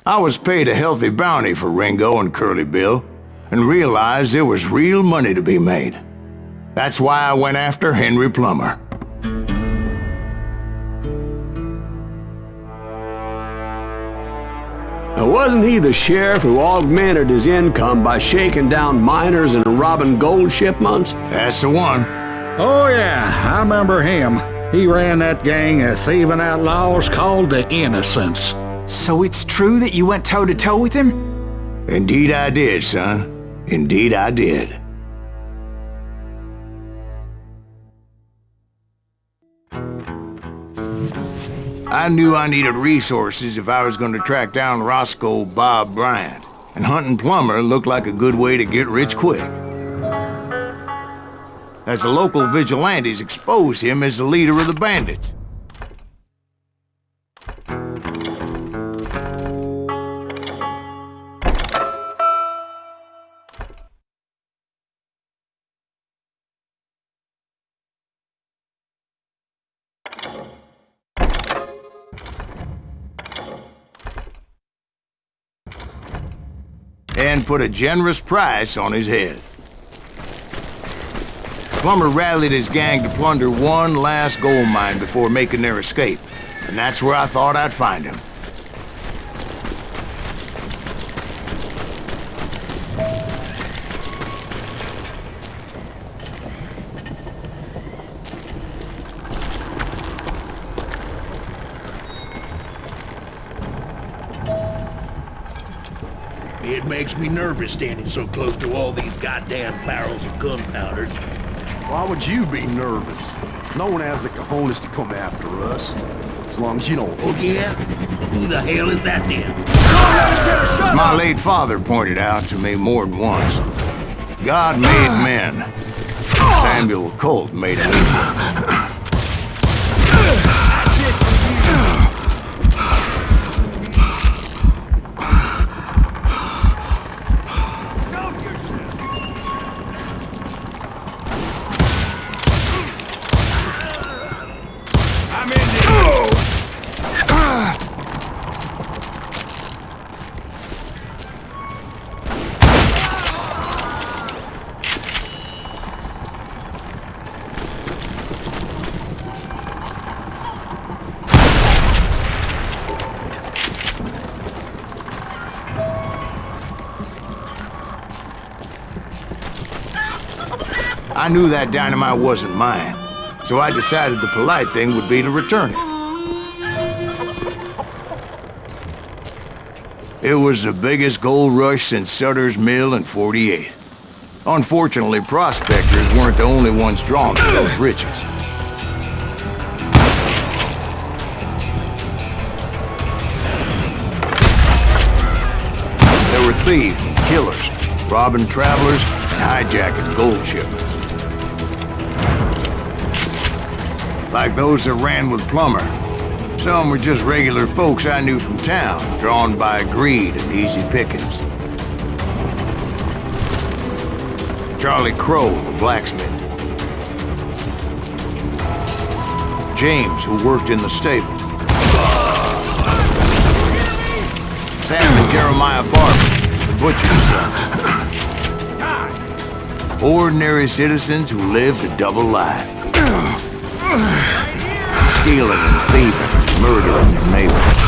I was paid a healthy bounty for Ringo and Curly Bill, and realized there was real money to be made. That's why I went after Henry Plummer. Now, wasn't he the sheriff who augmented his income by shaking down miners and robbing gold shipments? That's the one. Oh yeah, I remember him. He ran that gang of thieving outlaws called the Innocents. So it's true that you went toe-to-toe with him? Indeed I did, son. Indeed I did. I knew I needed resources if I was going to track down Roscoe Bob Bryant, and hunting Plummer looked like a good way to get rich quick. As the local vigilantes exposed him as the leader of the bandits. And put a generous price on his head. Plummer rallied his gang to plunder one last gold mine before making their escape, and that's where I thought I'd find him. It makes me nervous standing so close to all these goddamn barrels of gunpowder. Why would you be nervous? No one has the cojones to come after us. As long as you don't... Oh yeah? Who the hell is that then? My late father pointed out to me more than once. God made men. Samuel Colt made an I knew that dynamite wasn't mine, so I decided the polite thing would be to return it. It was the biggest gold rush since Sutter's Mill in '48. Unfortunately, prospectors weren't the only ones drawn to those riches. There were thieves and killers, robbing travelers and hijacking gold shipments. Like those that ran with Plummer. Some were just regular folks I knew from town, drawn by greed and easy pickings. Charlie Crow, the blacksmith. James, who worked in the stable. Sam and Jeremiah Barber, the butcher's son. Ordinary citizens who lived a double life. Stealing and thieving and murdering their neighbors.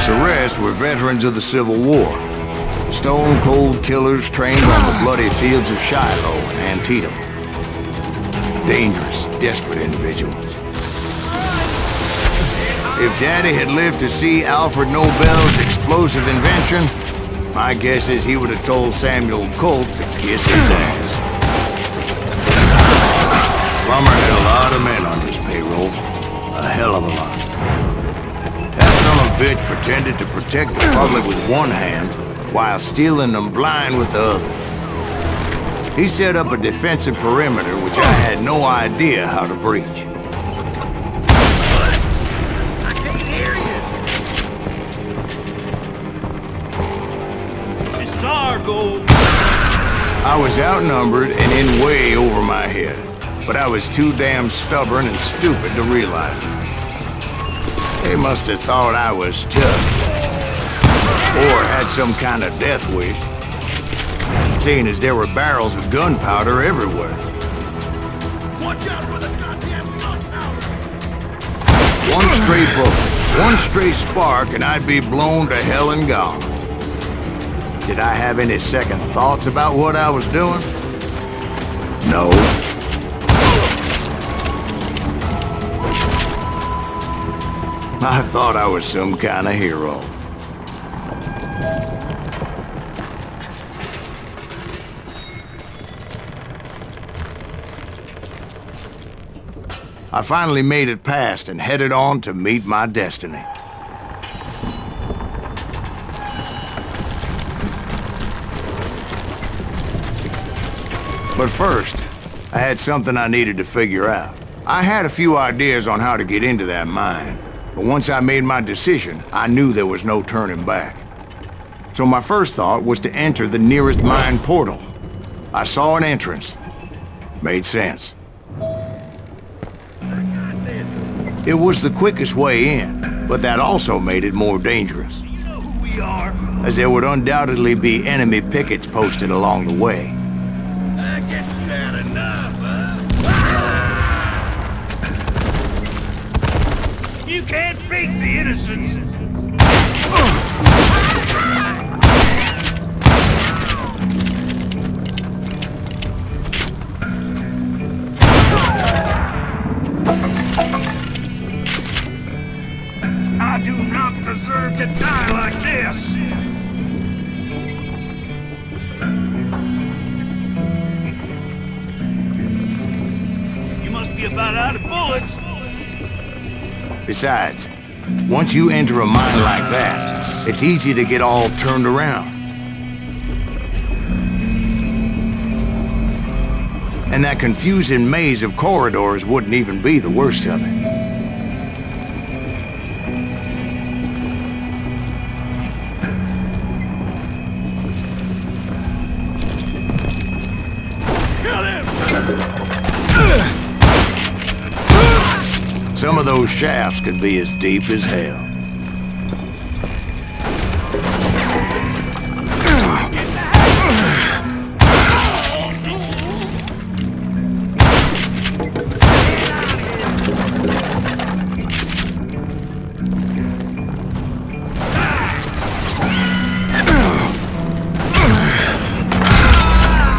The rest were veterans of the Civil War. Stone-cold killers trained on the bloody fields of Shiloh and Antietam. Dangerous, desperate individuals. If Daddy had lived to see Alfred Nobel's explosive invention, My guess is he would have told Samuel Colt to kiss his ass. Plummer had a lot of men on his payroll. A hell of a lot. That son of a bitch pretended to protect the public with one hand while stealing them blind with the other. He set up a defensive perimeter which I had no idea how to breach. I can't hear you. It's our goal. I was outnumbered and in way over my head, but I was too damn stubborn and stupid to realize it. They must have thought I was tough, or had some kind of death wish, seeing as there were barrels of gunpowder everywhere. Watch out for the goddamn gunpowder! One stray bullet, one stray spark, and I'd be blown to hell and gone. Did I have any second thoughts about what I was doing? No. I thought I was some kind of hero. I finally made it past and headed on to meet my destiny. But first, I had something I needed to figure out. I had a few ideas on how to get into that mine, but once I made my decision, I knew there was no turning back. So my first thought was to enter the nearest mine portal. I saw an entrance. Made sense. It was the quickest way in, but that also made it more dangerous, You know who we are. as there would undoubtedly be enemy pickets posted along the way. I guess you had enough, huh? You can't beat the innocents. I do not deserve to die like this. You must be about out of bullets. Besides, once you enter a mine like that, it's easy to get all turned around. And that confusing maze of corridors wouldn't even be the worst of it. Some of those shafts could be as deep as hell.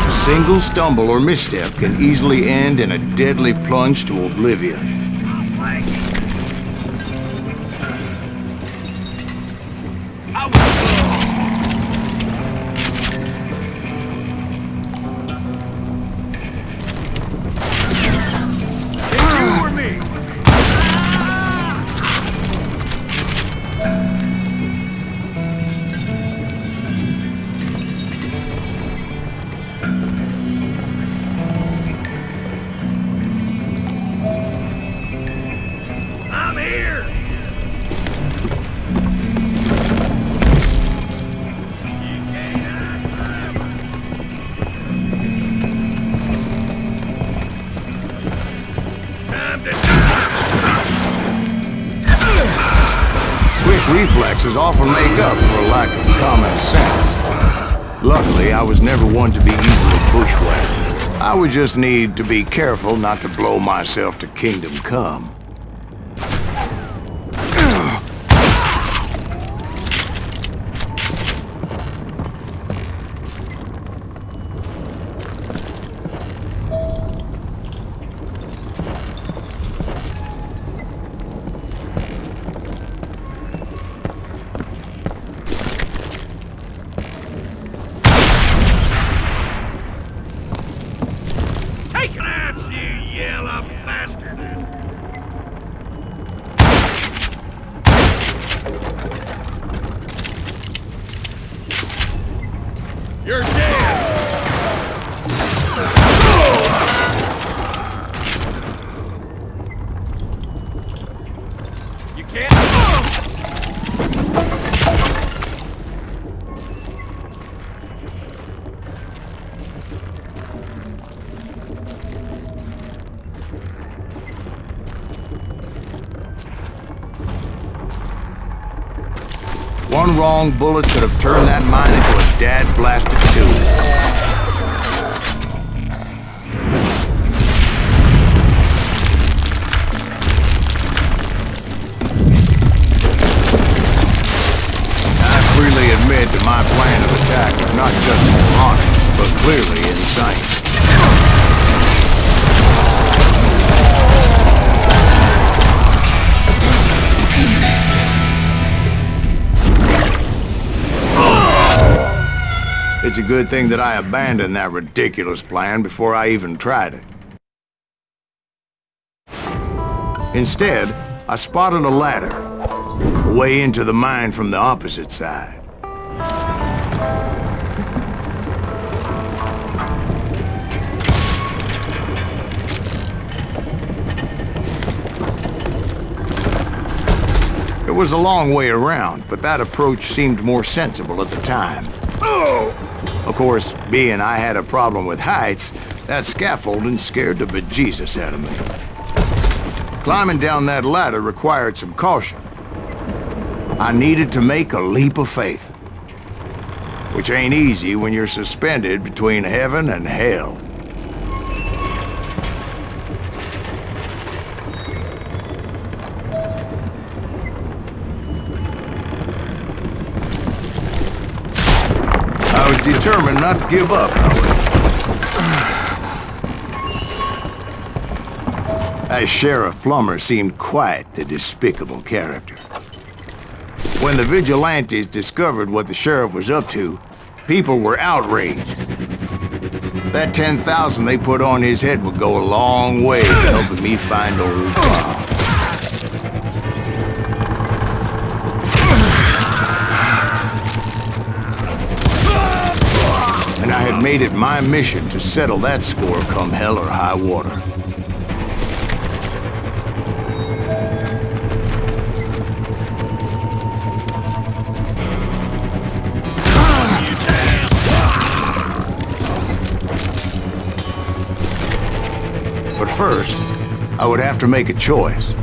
A single stumble or misstep can easily end in a deadly plunge to oblivion. I'm here. Time to Quick reflexes often make up for a lack of common sense. Luckily, I was never one to be easily bushwhacked. I would just need to be careful not to blow myself to kingdom come. You're dead! You can't... One wrong bullet could have turned that mine into a dad-blasted tube. I freely admit that my plan of attack was not just moronic, but clearly insane. It's a good thing that I abandoned that ridiculous plan before I even tried it. Instead, I spotted a ladder, a way into the mine from the opposite side. It was a long way around, but that approach seemed more sensible at the time. Of course, being I had a problem with heights, that scaffolding scared the bejesus out of me. Climbing down that ladder required some caution. I needed to make a leap of faith, which ain't easy when you're suspended between heaven and hell. I was determined not to give up, however. That Sheriff Plummer seemed quite the despicable character. When the vigilantes discovered what the sheriff was up to, people were outraged. That 10,000 they put on his head would go a long way to helping me find old Bob. And I had made it my mission to settle that score come hell or high water. But first, I would have to make a choice.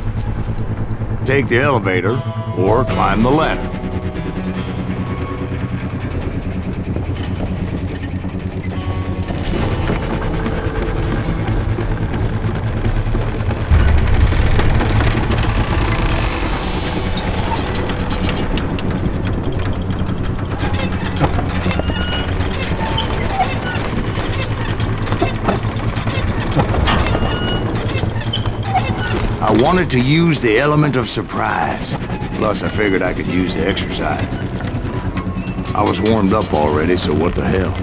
Take the elevator or climb the ladder. I wanted to use the element of surprise. Plus, I figured I could use the exercise. I was warmed up already, so what the hell?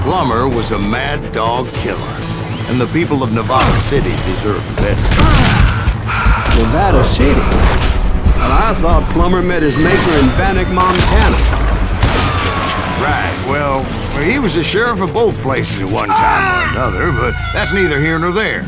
Plummer was a mad dog killer, and the people of Nevada City deserved better. Nevada City? But I thought Plummer met his maker in Bannock, Montana. Right, well, he was the sheriff of both places at one time or another, but that's neither here nor there.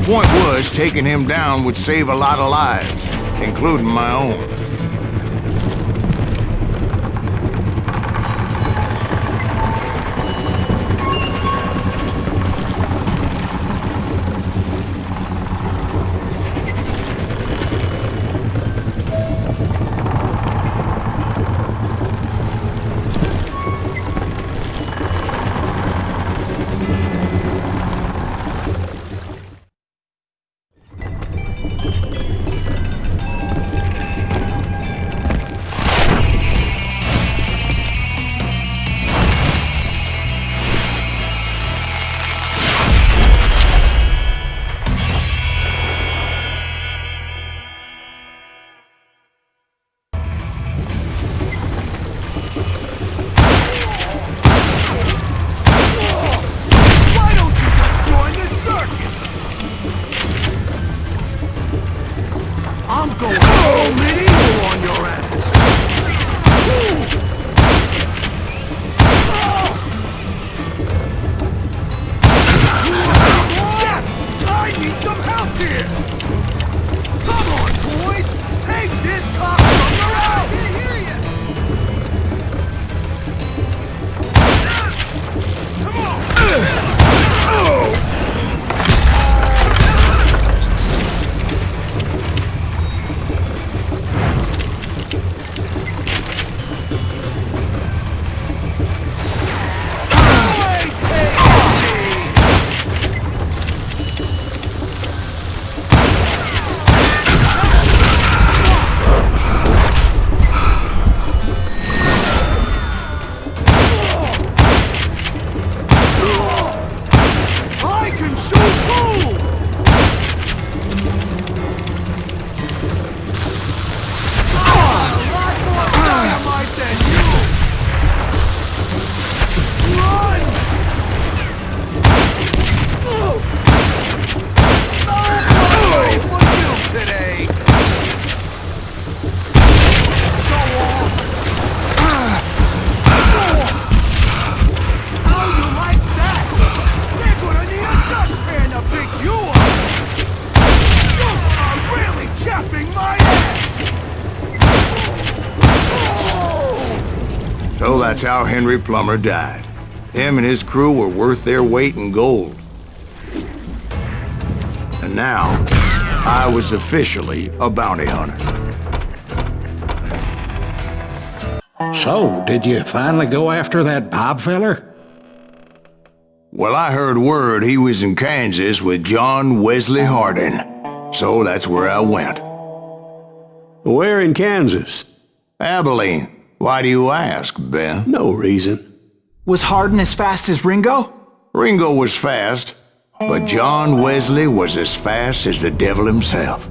Point was, taking him down would save a lot of lives, including my own. So that's how Henry Plummer died. Him and his crew were worth their weight in gold. And now, I was officially a bounty hunter. So, did you finally go after that Bob feller? Well, I heard word he was in Kansas with John Wesley Hardin. So that's where I went. Where in Kansas? Abilene. Why do you ask, Ben? No reason. Was Hardin as fast as Ringo? Ringo was fast, but John Wesley was as fast as the devil himself.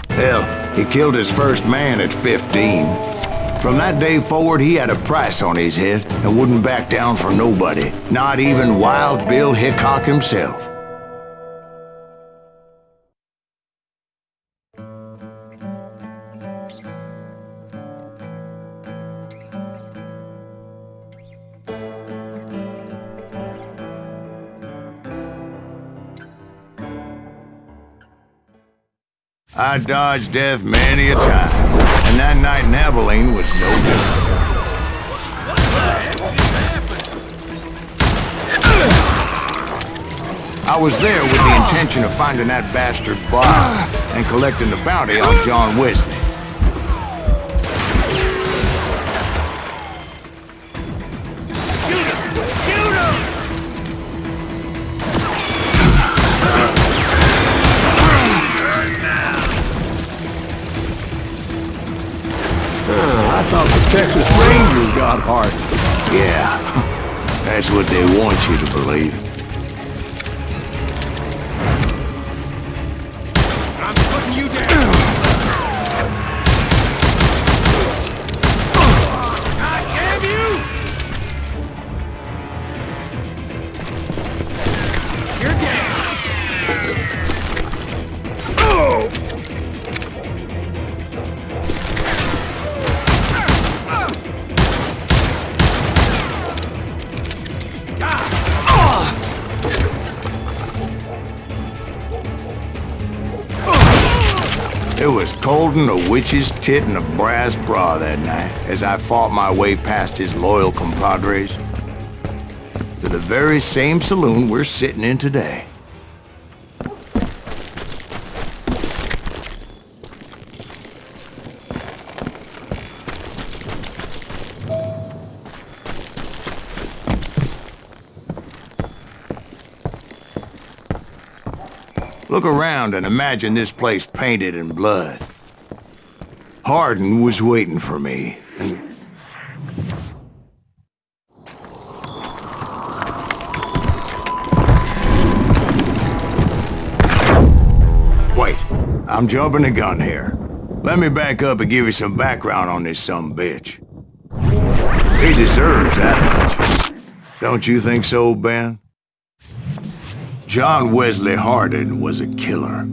Hell, he killed his first man at 15. From that day forward, he had a price on his head and wouldn't back down for nobody, not even Wild Bill Hickok himself. I dodged death many a time, and that night in Abilene was no different. I was there with the intention of finding that bastard Bob and collecting the bounty on John Wesley. I thought the Texas Rangers got heart. Yeah, that's what they want you to believe. I'm putting you down. God damn you! You're dead. cold than a witch's tit in a brass bra that night as I fought my way past his loyal compadres to the very same saloon we're sitting in today. Look around and imagine this place painted in blood. Hardin was waiting for me, and... Wait, I'm jumping the gun here. Let me back up and give you some background on this sumbitch. He deserves that much. Don't you think so, Ben? John Wesley Hardin was a killer.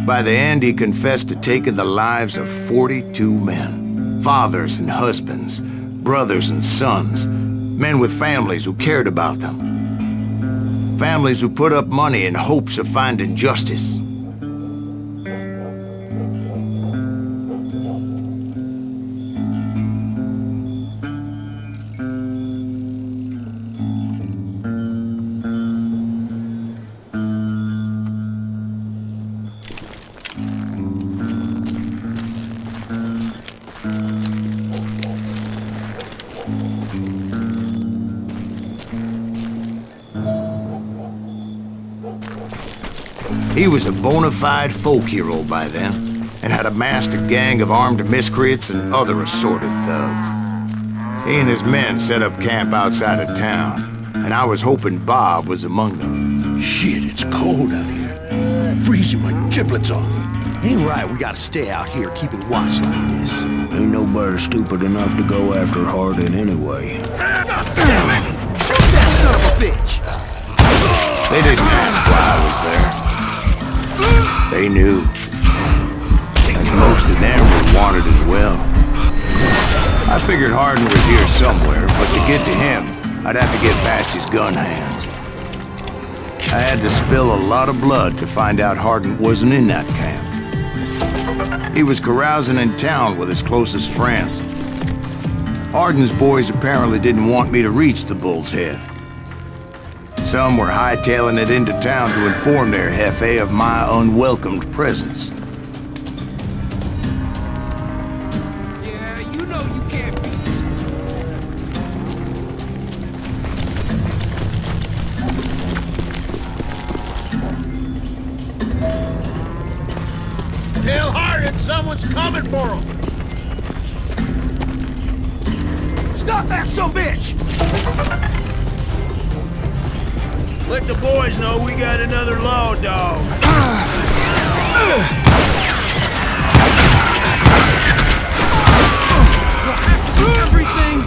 By the end, he confessed to taking the lives of 42 men. Fathers and husbands, brothers and sons, men with families who cared about them. Families who put up money in hopes of finding justice. He was a bona fide folk hero by then, and had amassed a gang of armed miscreants and other assorted thugs. He and his men set up camp outside of town, and I was hoping Bob was among them. Shit, it's cold out here. Freezing my giblets off. Ain't right, we gotta stay out here keeping watch like this. Ain't nobody stupid enough to go after Hardin anyway. God damn it! Shoot that son of a bitch! They didn't ask why I was there. They knew. And most of them were wanted as well. I figured Hardin was here somewhere, but to get to him, I'd have to get past his gun hands. I had to spill a lot of blood to find out Hardin wasn't in that camp. He was carousing in town with his closest friends. Hardin's boys apparently didn't want me to reach the Bull's Head. Some were hightailing it into town to inform their jefe of my unwelcomed presence. Yeah, you know you can't be. Tell Hardin someone's coming for him. Stop that sumbitch! Let the boys know we got another law dog. Everything!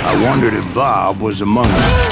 I wondered if Bob was among them.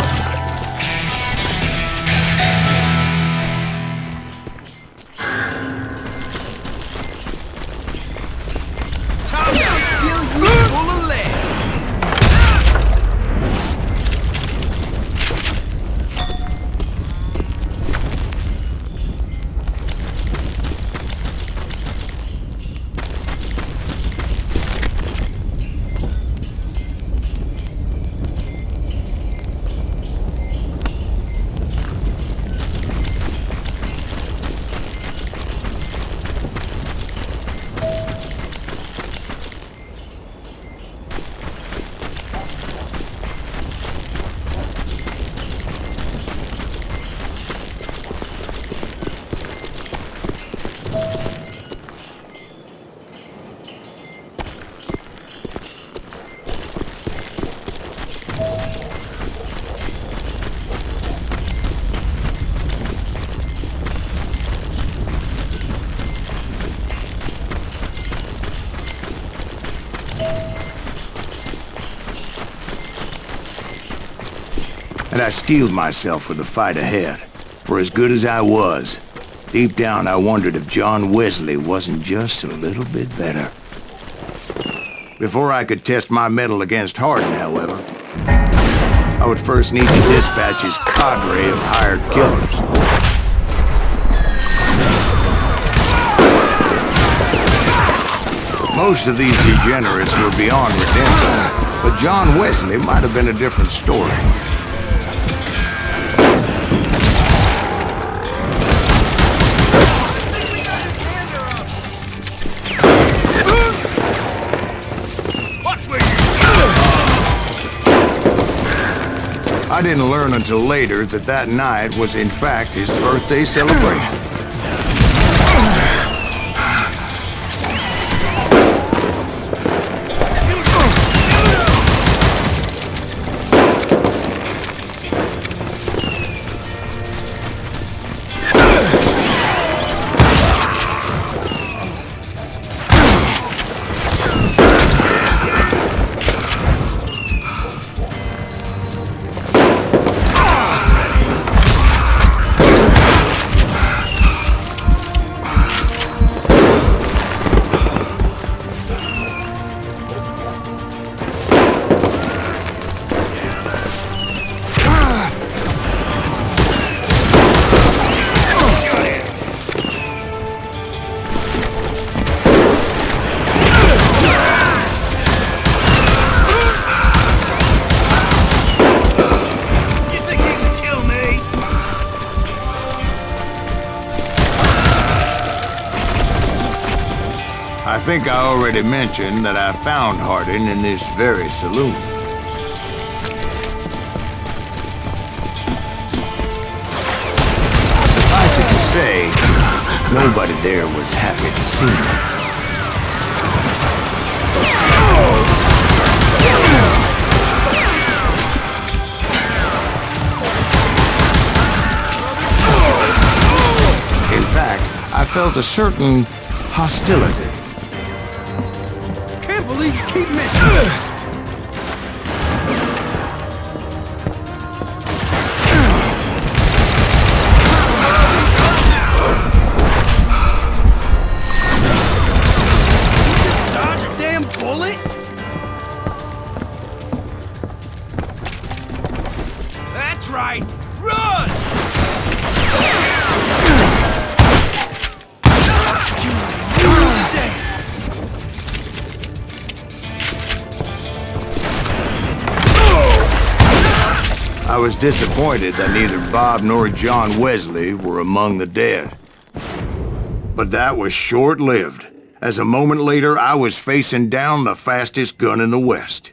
and I steeled myself for the fight ahead. For as good as I was, deep down I wondered if John Wesley wasn't just a little bit better. Before I could test my mettle against Hardin, however, I would first need to dispatch his cadre of hired killers. Most of these degenerates were beyond redemption, but John Wesley might have been a different story. I didn't learn until later that that night was in fact his birthday celebration. I think I already mentioned that I found Hardin in this very saloon. Suffice it to say, nobody there was happy to see me. In fact, I felt a certain hostility. Can't believe you keep missing. Dodge a damn bullet? That's right. Run! I was disappointed that neither Bob nor John Wesley were among the dead. But that was short-lived, as a moment later I was facing down the fastest gun in the West.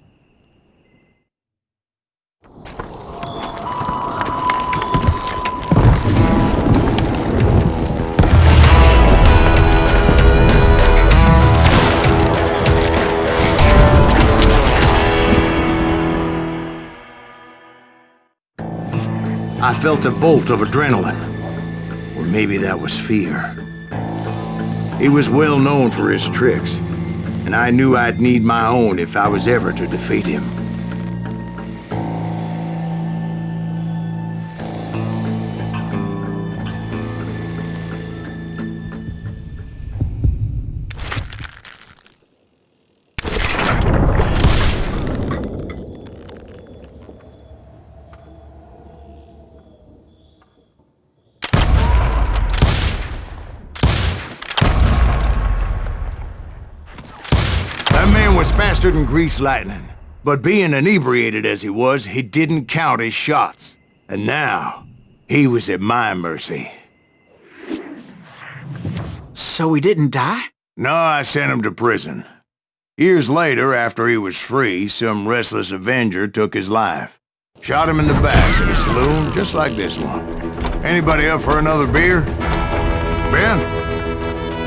I felt a bolt of adrenaline, or maybe that was fear. He was well known for his tricks, and I knew I'd need my own if I was ever to defeat him. Was faster than greased lightning, but being inebriated as he was, he didn't count his shots. And now, he was at my mercy. So he didn't die? No, I sent him to prison. Years later, after he was free, some restless avenger took his life. Shot him in the back in a saloon just like this one. Anybody up for another beer? Ben?